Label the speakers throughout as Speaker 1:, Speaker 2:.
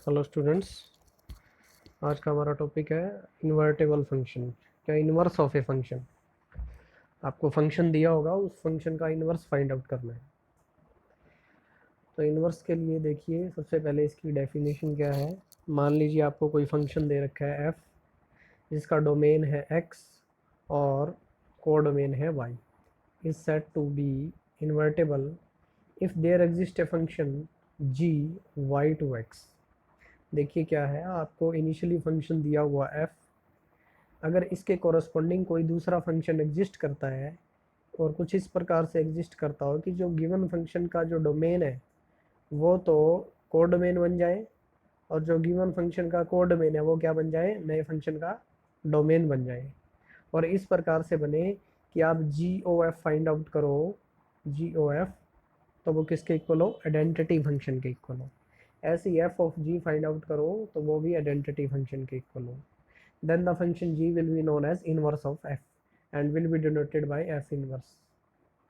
Speaker 1: Hello students. आज का हमारा टॉपिक है इन्वर्टेबल फंक्शन या इन्वर्स ऑफ ए फंक्शन। आपको फंक्शन दिया होगा, उस फंक्शन का इन्वर्स फाइंड आउट करना है। तो इन्वर्स के लिए देखिए, सबसे पहले इसकी डेफिनेशन क्या है। मान लीजिए आपको कोई फंक्शन दे रखा है f, जिसका डोमेन है x और कोडोमेन है y, is set to be invertible if there exist a function g y to x। देखिए क्या है, आपको इनिशियली फंक्शन दिया हुआ f, अगर इसके कोरस्पॉन्डिंग कोई दूसरा फंक्शन एग्जिस्ट करता है और कुछ इस प्रकार से एग्जिस्ट करता हो कि जो गिवन फंक्शन का जो डोमेन है वो तो कोडोमेन बन जाए, और जो गिवन फंक्शन का कोडोमेन है वो क्या बन जाए, नए फंक्शन का डोमेन बन जाए। और इस प्रकार से बने कि आप जी ओ एफ फाइंड आउट करो, जी ओ एफ, तो वो किसके इक्वल हो, आइडेंटिटी फंक्शन के इक्वल हो। ऐसे ही F of G find out करो तो वो भी आइडेंटिटी फंक्शन के इक्वल हो। Then the function g will be known as inverse of f and will be denoted by f inverse।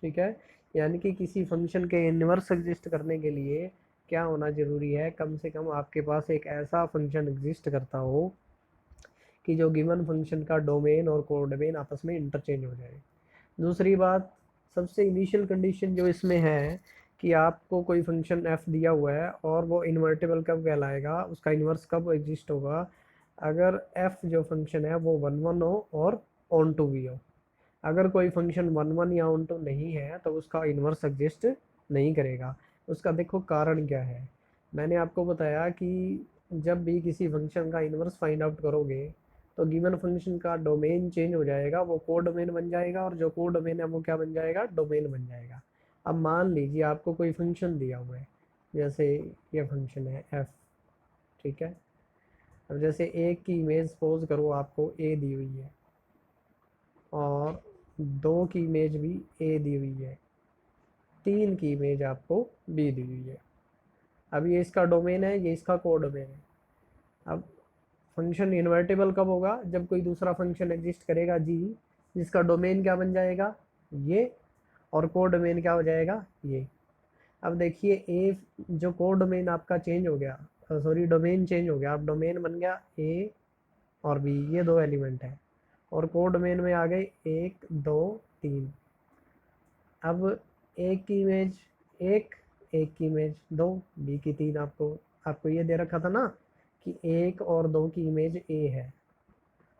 Speaker 1: ठीक है, यानी कि किसी फंक्शन के इन्वर्स एग्जिस्ट करने के लिए क्या होना जरूरी है, कम से कम आपके पास एक ऐसा फंक्शन एग्जिस्ट करता हो कि जो गिवन फंक्शन का डोमेन और कोडोमेन आपस में इंटरचेंज हो जाए। दूसरी बात, सबसे इनिशियल कंडीशन जो इसमें है कि आपको कोई फंक्शन f दिया हुआ है और वो इन्वर्टेबल कब कहलाएगा, उसका इन्वर्स कब एग्जिस्ट होगा, अगर f जो फंक्शन है वो 1 1 हो और ऑन टू भी हो। अगर कोई फंक्शन 1 1 या ऑन टू नहीं है तो उसका इन्वर्स एग्जिस्ट नहीं करेगा। उसका देखो कारण क्या है। मैंने आपको बताया कि जब भी किसी फंक्शन का इन्वर्स फाइंड आउट करोगे तो गिवन फंक्शन का डोमेन चेंज हो जाएगा, वो कोड डोमेन बन जाएगा, और जो कोड डोमेन है वो क्या बन जाएगा, डोमेन बन जाएगा। अब मान लीजिए आपको कोई फंक्शन दिया हुआ है, जैसे ये फंक्शन है f, ठीक है। अब जैसे एक की इमेज सपोज करो आपको a दी हुई है और दो की इमेज भी a दी हुई है, तीन की इमेज आपको b दी हुई है। अब ये इसका डोमेन है, ये इसका कोड डोमेन है। अब फंक्शन इन्वर्टेबल कब होगा, जब कोई दूसरा फंक्शन एग्जिस्ट करेगा g, जिसका डोमेन क्या बन जाएगा, ये, और कोड डोमेन क्या हो जाएगा, ये। अब देखिए ए, जो कोड डोमेन आपका चेंज हो गया, सॉरी डोमेन चेंज हो गया, अब डोमेन बन गया ए और बी, ये दो एलिमेंट है, और कोड डोमेन में आ गए 1 2 3। अब एक की इमेज एक, एक की इमेज दो, बी की तीन। आपको आपको ये दे रखा था ना कि एक और दो की इमेज ए है।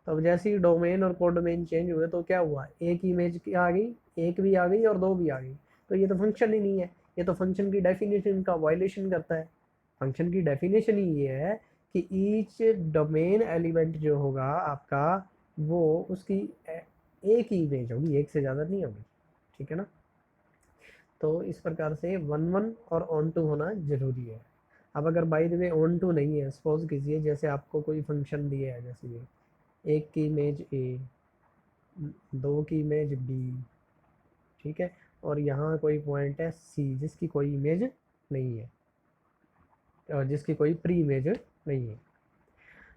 Speaker 1: तो अब जैसे ही डोमेन और कोड डोमेन चेंज हुए तो क्या हुआ, एक की इमेज क्या आ गई, एक भी आ गई और दो भी आ गई। तो ये तो फंक्शन ही नहीं है, ये तो फंक्शन की डेफिनेशन का वायलेशन करता है। फंक्शन की डेफिनेशन ही ये है कि ईच डोमेन एलिमेंट जो होगा आपका, वो उसकी एक ही इमेज होगी, एक से ज़्यादा नहीं होगी। ठीक है ना। तो इस प्रकार से 1 1 और ऑन टू होना ज़रूरी है। अब अगर by the way onto नहीं है, सपोज कीजिए जैसे आपको कोई फंक्शन दिया है, जैसे ये एक की इमेज ए, दो की इमेज बी, ठीक है, और यहाँ कोई पॉइंट है सी जिसकी कोई इमेज नहीं है, और जिसकी कोई प्री इमेज नहीं है।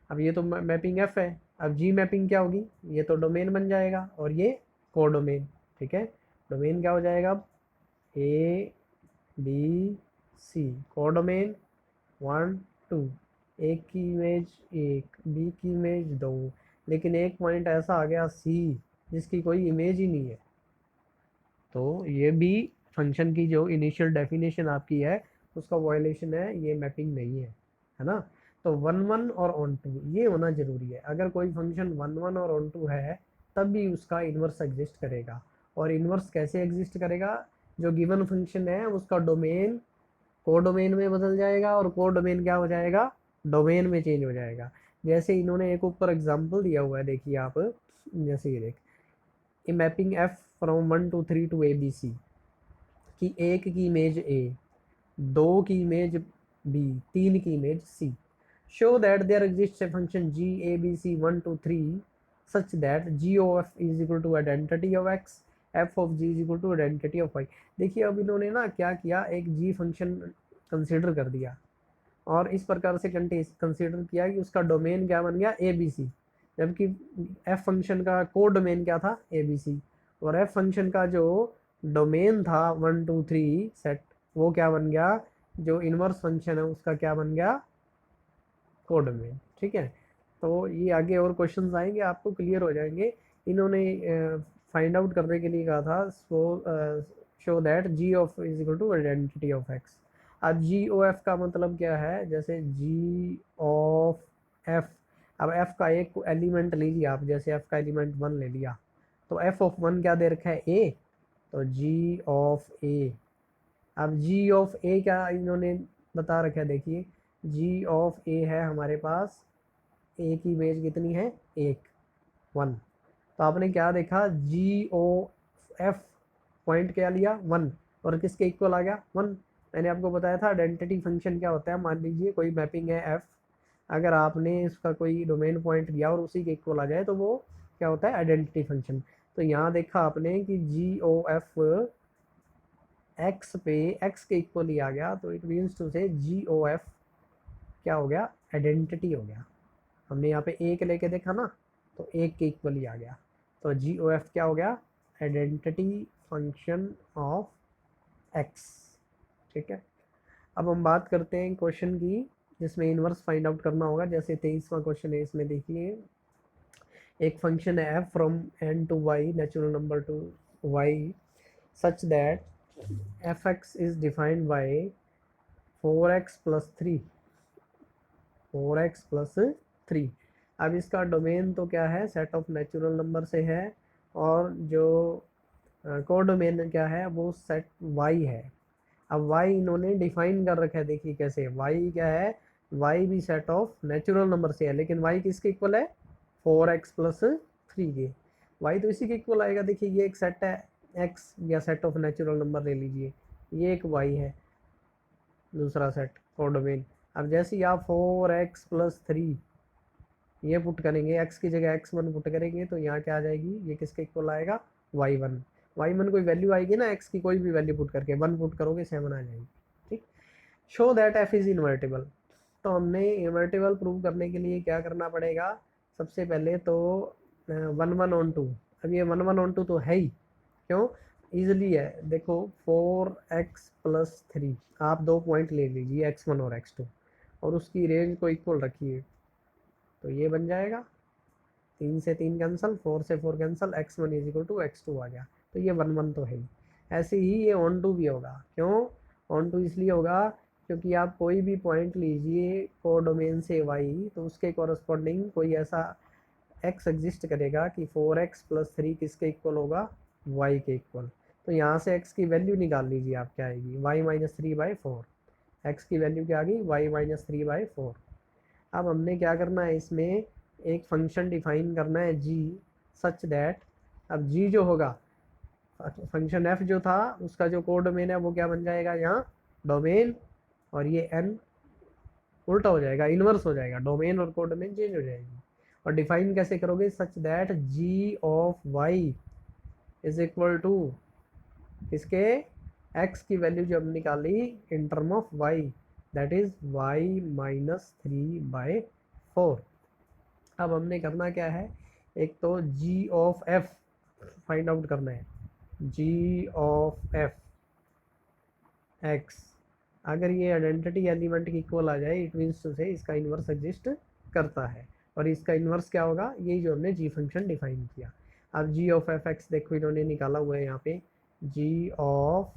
Speaker 1: अब ये तो मैपिंग एफ है। अब जी मैपिंग क्या होगी, ये तो डोमेन बन जाएगा और ये कोडोमेन। ठीक है, डोमेन क्या हो जाएगा, अब ए बी सी, कोडोमेन 1 2, एक की इमेज एक, बी की इमेज दो, लेकिन एक पॉइंट ऐसा आ गया सी जिसकी कोई इमेज ही नहीं है। तो ये भी फंक्शन की जो इनिशियल डेफिनेशन आपकी है उसका वायलेशन है, ये मैपिंग नहीं है ना। तो 1 1 और ऑन टू ये होना जरूरी है। अगर कोई फंक्शन 1 1 और ऑन टू है तब भी उसका इन्वर्स एग्जिस्ट करेगा। और इन्वर्स कैसे एग्जिस्ट करेगा, जो गिवन फंक्शन है उसका डोमेन कोडोमेन में बदल जाएगा, और कोडोमेन क्या हो जाएगा, डोमेन में चेंज हो जाएगा। जैसे इन्होंने एक ऊपर एग्जांपल दिया हुआ है, देखिए आप, जैसे ये देख, a mapping F from 1 to 3 to ABC, कि एक की इमेज ए, दो की इमेज बी, तीन की image C, show that there exist a function G A B C 1 2 3 such that G O F is equal to identity of X, F of G is equal to identity of Y. देखिए अब इन्होंने ना क्या किया, एक जी function consider कर दिया और इस प्रकार से कंसिडर किया कि उसका डोमेन क्या बन गया, ए बी सी, जबकि एफ फंक्शन का कोड डोमेन क्या था, ए बी सी, और एफ फंक्शन का जो डोमेन था 1 2 3 सेट, वो क्या बन गया, जो इनवर्स फंक्शन है उसका क्या बन गया, कोडोमेन। ठीक है, तो ये आगे और क्वेश्चंस आएंगे, आपको क्लियर हो जाएंगे। इन्होंने फाइंड आउट करने के लिए कहा था, so show that g of is equal to identity of x. अब जी ओ एफ का मतलब क्या है, जैसे जी ऑफ एफ, अब एफ का एक एलिमेंट लीजिए आप, जैसे एफ का एलिमेंट 1 ले लिया, तो एफ ऑफ 1 क्या दे रखा है, ए, तो जी ऑफ ए। अब जी ऑफ ए क्या इन्होंने बता रखा है, देखिए जी ऑफ ए है हमारे पास, ए की इमेज कितनी है, एक, 1। तो आपने क्या देखा, जी ओ एफ पॉइंट क्या लिया, 1, और किसके इक्वल आ गया, 1। मैंने आपको बताया था आइडेंटिटी फंक्शन क्या होता है, मान लीजिए कोई मैपिंग है एफ, अगर आपने इसका कोई डोमेन पॉइंट लिया और उसी के इक्वल आ जाए तो वो क्या होता है, आइडेंटिटी फंक्शन। तो यहाँ देखा आपने कि जी ओ एफ एक्स पे एक्स के इक्वल ही आ गया, तो इट मीन्स टू से जी ओ एफ क्या हो गया, आइडेंटिटी हो गया। हमने यहाँ पे एक लेके देखा ना, तो एक के इक्वल ही आ गया, तो जी ओ एफ क्या हो गया, आइडेंटिटी फंक्शन ऑफ एक्स। ठीक है, अब हम बात करते हैं क्वेश्चन की, जिसमें इनवर्स फाइंड आउट करना होगा। जैसे 23वां क्वेश्चन है, इसमें देखिए एक फंक्शन है f from N to Y, natural number to Y, such that f x is defined by 4x plus 3, 4x plus 3। अब इसका डोमेन तो क्या है, सेट ऑफ नेचुरल नंबर से है, और जो कोडोमेन क्या है, वो सेट y है। अब y इन्होंने डिफाइन कर रखा है, देखिए कैसे, y क्या है, y भी सेट ऑफ नेचुरल नंबर से है, लेकिन y किसके इक्वल है, 4x प्लस 3 के। y तो इसी के इक्वल आएगा, देखिए ये एक सेट है x, या सेट ऑफ नेचुरल नंबर ले लीजिए, ये एक y है, दूसरा सेट कोडोमेन। अब जैसे ही आप 4x प्लस 3 ये पुट करेंगे, x की जगह x1 पुट करेंगे, तो यहाँ क्या आ जाएगी, ये किसके इक्वल आएगा, y1। y1 कोई वैल्यू आएगी ना, x की कोई भी वैल्यू पुट करके 1 पुट करोगे 7 आ जाएगी। ठीक, show that f is invertible. तो हमने इन्वर्टिबल प्रूव करने के लिए क्या करना पड़ेगा, सबसे पहले तो 1 1 ऑन 2। अब ये 1 1 ऑन 2 तो है ही, क्यों, ईजिली है, देखो 4x प्लस 3, आप दो पॉइंट ले लीजिए x1 और x2, और उसकी रेंज को इक्वल रखिए, तो ये बन जाएगा 3 से 3 कैंसिल, 4 से 4 cancel, x1 is equal to x2 आ गया, तो ये 1 1 तो है ही। ऐसे ही ये ऑन 2 भी होगा, क्यों, ऑन 2 इसलिए होगा क्योंकि आप कोई भी पॉइंट लीजिए कोडोमेन से y, तो उसके कॉरस्पॉन्डिंग कोई ऐसा x एग्जिस्ट करेगा कि 4x प्लस 3 किसके इक्वल होगा, y के इक्वल। तो यहाँ से x की वैल्यू निकाल लीजिए, आप क्या आएगी, y माइनस 3/4, x की वैल्यू क्या आ गई, y माइनस 3/4। अब हमने क्या करना है, इसमें एक फंक्शन डिफाइन करना है g, सच दैट, अब g जो होगा, फंक्शन f जो था उसका जो कोडोमेन है वो क्या बन जाएगा यहाँ, डोमेन, और ये n उल्टा हो जाएगा, इनवर्स हो जाएगा, डोमेन और कोडोमेन चेंज हो जाएगी। और डिफाइन कैसे करोगे, such that g of y is equal to इसके x की वैल्यू जो हमने निकाली in term of y, that is y minus 3/4। अब हमने करना क्या है, एक तो g of f find out करना है, g ऑफ f x, अगर ये आइडेंटिटी एलिमेंट की इक्वल आ जाए, इट मीन्स टू से इसका इन्वर्स एग्जिस्ट करता है, और इसका इन्वर्स क्या होगा, यही जो हमने g फंक्शन डिफाइन किया। अब g ऑफ एफ एक्स देखो इन्होंने निकाला हुआ है यहाँ पे, g ऑफ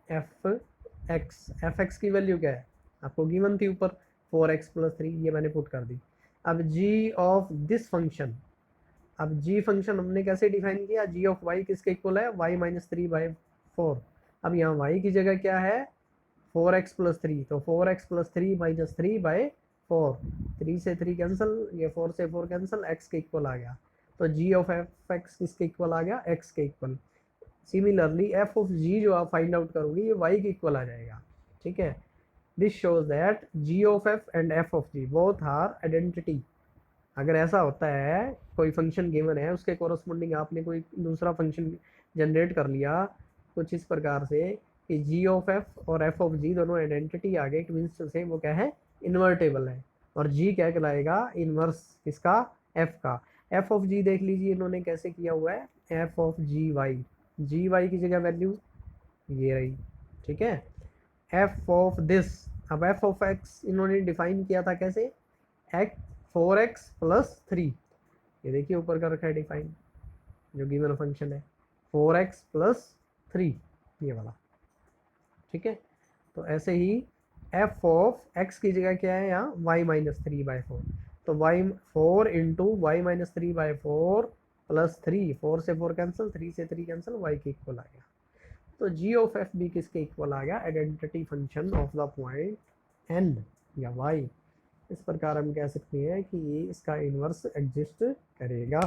Speaker 1: एफ एक्स की वैल्यू क्या है, आपको गिवन थी ऊपर, 4x प्लस 3, ये मैंने पुट कर दी। अब g ऑफ दिस फंक्शन, अब g फंक्शन हमने कैसे डिफाइन किया, g ऑफ y किसके इक्वल है, y माइनस 3/4। अब यहाँ y की जगह क्या है, 4x प्लस 3, तो 4x प्लस 3 माइनस 3/4, 3 से 3 कैंसिल, ये 4 से 4 कैंसिल, x के इक्वल आ गया, तो g ऑफ एफ एक्स किसके इक्वल आ गया, x के इक्वल। सिमिलरली एफ ऑफ जी जो आप फाइंड आउट करोगे, ये y के इक्वल आ जाएगा। ठीक है, this shows that g of f and f of g both are identity. अगर ऐसा होता है, कोई फंक्शन गिवन है, उसके कोरस्पॉन्डिंग आपने कोई दूसरा फंक्शन जनरेट कर लिया कुछ इस प्रकार से कि g ऑफ f और f ऑफ g दोनों आइडेंटिटी आ गए, इट मीन्स से वो क्या है, इन्वर्टेबल है, और g क्या कहलाएगा, इन्वर्स किसका, f का। f ऑफ g देख लीजिए इन्होंने कैसे किया हुआ है, f ऑफ जी वाई की जगह वैल्यू ये रही, ठीक है, f ऑफ दिस अब एफ ऑफ एक्स इन्होंने डिफाइन किया था कैसे, एक्स 4x प्लस 3, ये देखिए ऊपर का रखा है डिफाइन जो गिवन फंक्शन है 4x प्लस 3, ये वाला, ठीक है। तो ऐसे ही एफ ऑफ एक्स की जगह क्या है यहाँ y माइनस 3/4, तो y 4 into y minus 3/4 plus 3, 4 से 4 कैंसिल, 3 से 3 कैंसिल, y के इक्वल आ गया। तो g ऑफ एफ भी किसके इक्वल आ गया, identity function of the point n या y। इस प्रकार हम कह सकते हैं कि ये इसका इन्वर्स एग्जिस्ट करेगा।